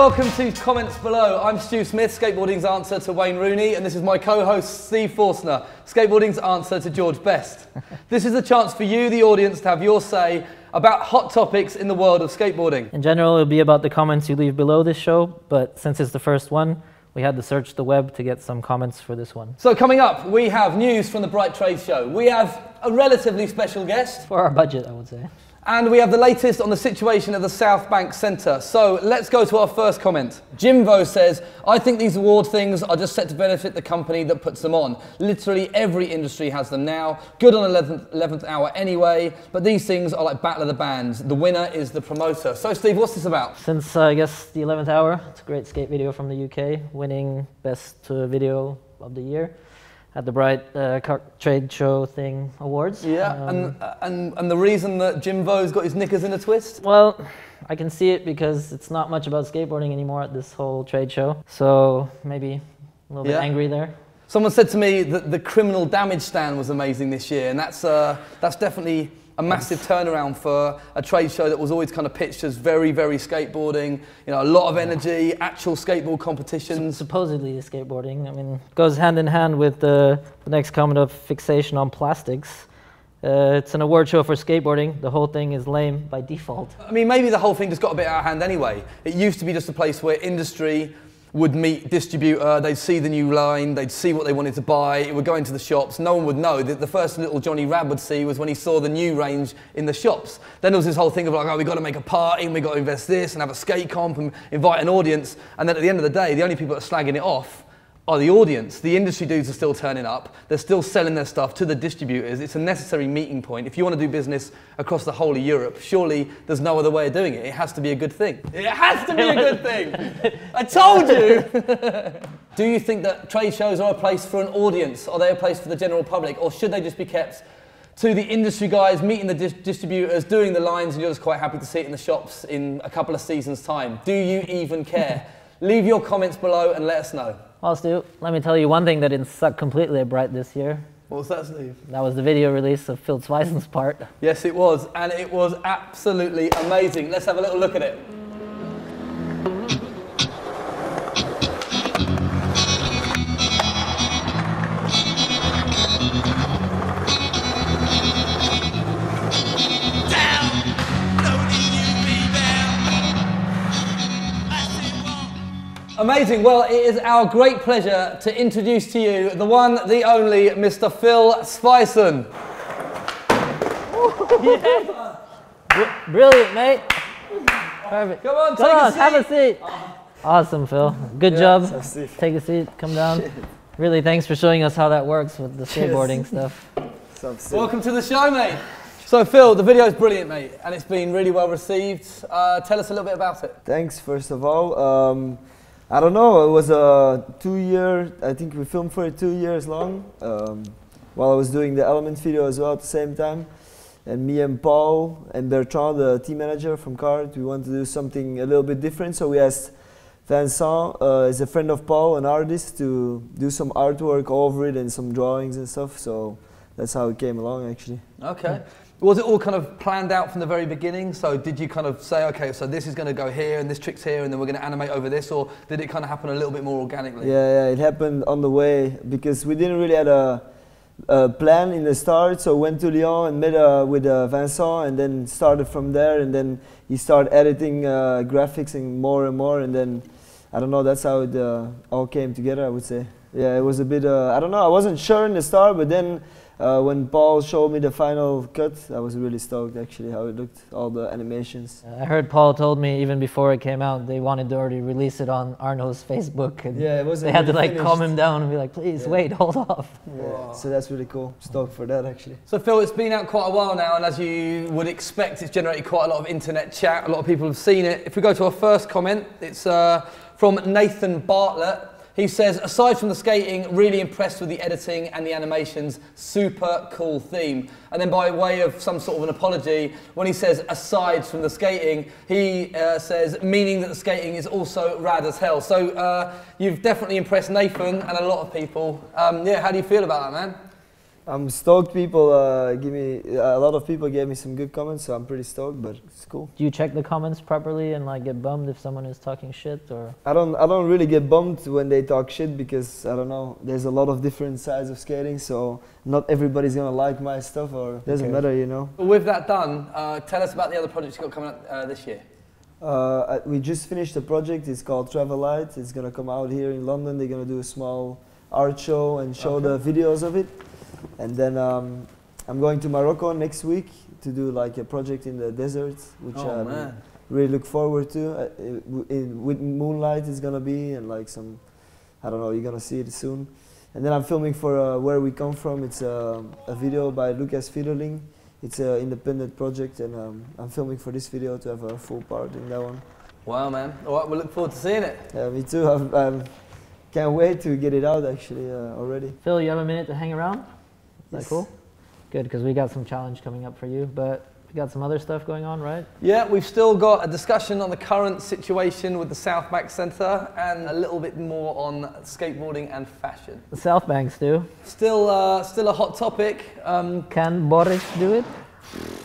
welcome to Comments Below. I'm Stu Smith, Skateboarding's answer to Wayne Rooney, and this is my co-host Steve Forstner, Skateboarding's answer to George Best. This is a chance for you, the audience, to have your say about hot topics in the world of skateboarding. In general, it'll be about the comments you leave below this show, but since it's the first one, we had to search the web to get some comments for this one. So coming up, we have news from the Bright Trade Show. We have a relatively special guest. For our budget, I would say. And we have the latest on the situation at the Southbank Centre. So let's go to our first comment. Jimvo says, I think these award things are just set to benefit the company that puts them on. Literally every industry has them now. Good on 11th hour anyway, but these things are like Battle of the Bands. The winner is the promoter. So Steve, what's this about? Since I guess the 11th hour, it's a great skate video from the UK, winning best video of the year at the Bright Trade Show thing awards. Yeah, and the reason that Jimvo's got his knickers in a twist? Well, I can see it because it's not much about skateboarding anymore at this whole trade show. So maybe a little bit angry there. Someone said to me that the criminal damage stand was amazing this year, and that's definitely a massive turnaround for a trade show that was always kind of pitched as very, very skateboarding, you know, a lot of energy, actual skateboard competitions. Supposedly skateboarding, I mean, goes hand in hand with the next comment of fixation on plastics. It's an award show for skateboarding. The whole thing is lame by default. I mean, maybe the whole thing just got a bit out of hand anyway. It used to be just a place where industry would meet distributor, they'd see the new line, they'd see what they wanted to buy, it would go into the shops, no one would know. The first little Johnny Rab would see was when he saw the new range in the shops. Then there was this whole thing of like, oh, we've got to make a party and we've got to invest this and have a skate comp and invite an audience. And then at the end of the day, the only people that are slagging it off are the audience. The industry dudes are still turning up. They're still selling their stuff to the distributors. It's a necessary meeting point. If you want to do business across the whole of Europe, surely there's no other way of doing it. It has to be a good thing. It has to be a good thing. I told you. Do you think that trade shows are a place for an audience? Are they a place for the general public? Or should they just be kept to the industry guys, meeting the distributors, doing the lines, and you're just quite happy to see it in the shops in a couple of seasons' time? Do you even care? Leave your comments below and let us know. Well, Stu, let me tell you one thing that didn't suck completely at Bright this year. What was that, Steve? That was the video release of Phil Zwijsen's part. Yes, it was, and it was absolutely amazing. Let's have a little look at it. Amazing. Well, it is our great pleasure to introduce to you the one, the only, Mr. Phil Zwijsen. Yeah. Brilliant, mate. Perfect. Come on, have a seat. Awesome, Phil. Good job. Take a seat. Come down. Really, thanks for showing us how that works with the skateboarding stuff. Welcome to the show, mate. So, Phil, the video is brilliant, mate, and it's been really well received. Tell us a little bit about it. Thanks, first of all. I don't know, it was a 2 year, I think we filmed for it 2 years long, while I was doing the Eleventh video as well at the same time. And me and Paul and Bertrand, the team manager from Carhartt, we wanted to do something a little bit different, so we asked Vincent, is a friend of Paul, an artist, to do some artwork over it and some drawings and stuff, so that's how it came along actually. Okay. Was it all kind of planned out from the very beginning? So did you kind of say, okay, so this is going to go here and this trick's here and then we're going to animate over this, or did it kind of happen a little bit more organically? Yeah, it happened on the way because we didn't really have a plan in the start, so went to Lyon and met with Vincent and then started from there, and then he started editing graphics and more, and then, I don't know, that's how it all came together, I would say. Yeah, it was a bit, I don't know, I wasn't sure in the start, but then when Paul showed me the final cut, I was really stoked actually how it looked, all the animations. I heard Paul told me even before it came out they wanted to already release it on Arno's Facebook, and yeah, it wasn't they had really to like finished. Calm him down and be like, please wait, hold off. Yeah. So that's really cool, stoked for that actually. So Phil, it's been out quite a while now, and as you would expect, it's generated quite a lot of internet chat, a lot of people have seen it. If we go to our first comment, it's from Nathan Bartlett. He says, aside from the skating, really impressed with the editing and the animations, super cool theme. And then by way of some sort of an apology, when he says aside from the skating, he says, meaning that the skating is also rad as hell. So you've definitely impressed Nathan and a lot of people. Yeah, how do you feel about that, man? I'm stoked. People a lot of people gave me some good comments, so I'm pretty stoked. But it's cool. Do you check the comments properly and like get bummed if someone is talking shit, or? I don't really get bummed when they talk shit because I don't know. There's a lot of different sides of skating, so not everybody's gonna like my stuff, or doesn't matter, you know. With that done, tell us about the other projects you've got coming up this year. We just finished a project. It's called Travel Light. It's gonna come out here in London. They're gonna do a small art show and show the videos of it. And then I'm going to Morocco next week to do like a project in the desert, which I really look forward to. With moonlight it's gonna be, and like some, I don't know, you're gonna see it soon. And then I'm filming for Where We Come From. It's a video by Lucas Fiederling. It's an independent project, and I'm filming for this video to have a full part in that one. Wow, man. All right, we'll look forward to seeing it. Yeah, me too. I can't wait to get it out actually already. Phil, you have a minute to hang around? Is Yes. that cool? Good, because we got some challenge coming up for you, but we got some other stuff going on, right? Yeah, we've still got a discussion on the current situation with the Southbank Centre and a little bit more on skateboarding and fashion. The Southbanks do. Still a hot topic. Can Boris do it?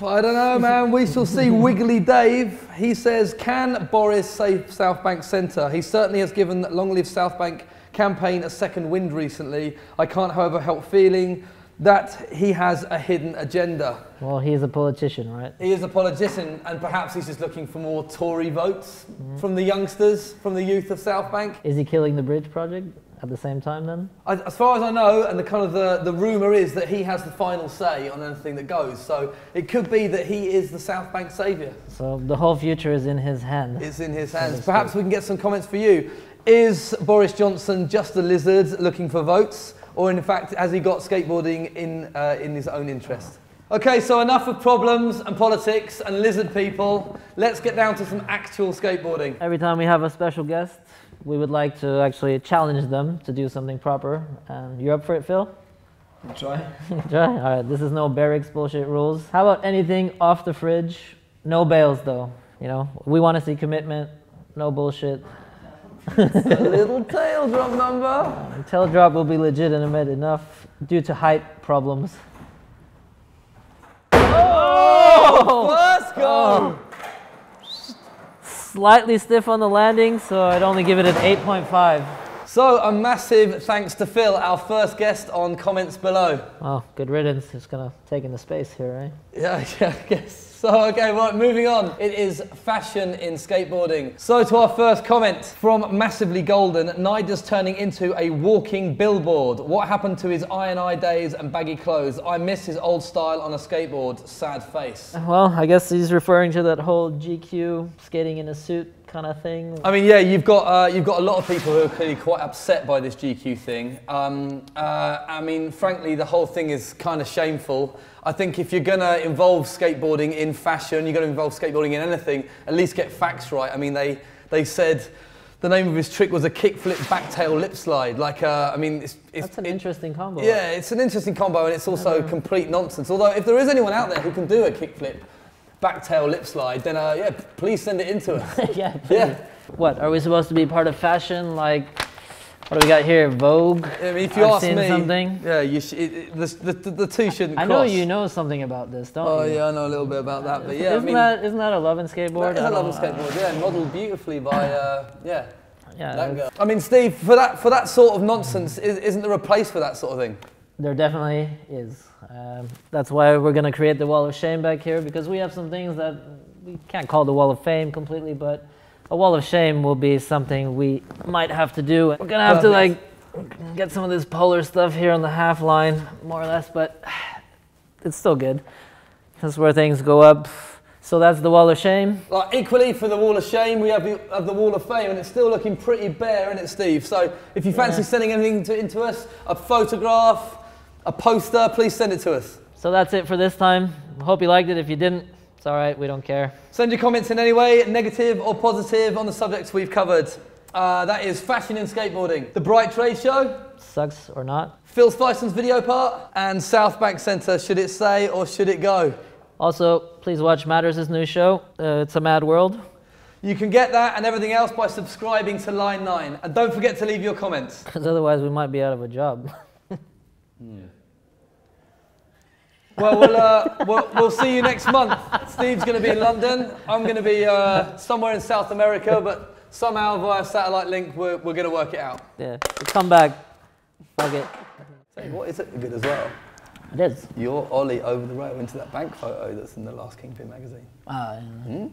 I don't know, man. We shall see. Wiggly Dave, he says, can Boris save Southbank Centre? He certainly has given Long Live Southbank campaign a second wind recently. I can't, however, help feeling that he has a hidden agenda. Well, he is a politician, right? He is a politician, and perhaps he's just looking for more Tory votes from the youngsters, from the youth of Southbank. Is he killing the bridge project at the same time then? As far as I know, and the rumour is that he has the final say on anything that goes. So it could be that he is the Southbank saviour. So the whole future is in his hand. It's in his hands. Perhaps we can get some comments for you. Is Boris Johnson just a lizard looking for votes? Or in fact, has he got skateboarding in his own interest? Okay, so enough of problems and politics and lizard people. Let's get down to some actual skateboarding. Every time we have a special guest, we would like to actually challenge them to do something proper. And you're up for it, Phil? Try. Try? All right, this is no barracks bullshit rules. How about anything off the fridge? No bails though, you know? We want to see commitment, no bullshit. A little tail drop number. Tail drop will be legitimate enough due to height problems. Oh! First go! Slightly stiff on the landing, so I'd only give it an 8.5. So a massive thanks to Phil, our first guest on comments below. Oh, good riddance. It's gonna take in the space here, right? Yeah, I guess. So, okay, right, moving on. It is fashion in skateboarding. So to our first comment from Massively Golden, Nyjah's turning into a walking billboard. What happened to his I&I days and baggy clothes? I miss his old style on a skateboard. Sad face. Well, I guess he's referring to that whole GQ skating in a suit kind of thing. I mean, yeah, you've got a lot of people who are clearly quite upset by this GQ thing. I mean, frankly, the whole thing is kind of shameful. I think if you're going to involve skateboarding in fashion, you're going to involve skateboarding in anything, at least get facts right. I mean, they said the name of his trick was a kickflip backtail lip slide. Like, I mean, that's an interesting combo. Yeah, it's an interesting combo, and it's also complete nonsense. Although, if there is anyone out there who can do a kickflip backtail lip slide, then yeah, please send it in to us. Yeah, please. Yeah. What, are we supposed to be part of fashion? Like, what do we got here? Vogue? I mean, if you ask me, something? Yeah, the two shouldn't cross. I know you know something about this, don't you? Oh yeah, I know a little bit about that, but yeah, isn't that a Eleventh skateboard? That is a Eleventh skateboard, yeah, modelled beautifully by yeah, that girl. I mean, Steve, for that sort of nonsense, isn't there a place for that sort of thing? There definitely is. That's why we're going to create the Wall of Shame back here, because we have some things that we can't call the Wall of Fame completely, but a Wall of Shame will be something we might have to do. We're going to have to like get some of this polar stuff here on the half line, more or less, but it's still good. That's where things go up. So that's the Wall of Shame. Like, equally for the Wall of Shame, we have the Wall of Fame, and it's still looking pretty bare, isn't it, Steve? So if you fancy sending anything into us, a photograph, a poster, please send it to us. So that's it for this time. Hope you liked it. If you didn't, it's all right. We don't care. Send your comments in any way, negative or positive, on the subjects we've covered. That is fashion in skateboarding. The Bright Trade Show. Sucks or not. Phil Spyson's video part. And Southbank Centre, should it stay or should it go? Also, please watch Madars' new show. It's a mad world. You can get that and everything else by subscribing to Line 9. And don't forget to leave your comments. Because otherwise we might be out of a job. Well, we'll see you next month. Steve's going to be in London. I'm going to be somewhere in South America, but somehow via satellite link, we're going to work it out. Yeah, come back. Fuck it. Say, what is it good as well? It is. Your ollie over the rail into that bank photo that's in the last Kingpin magazine. Ah, yeah.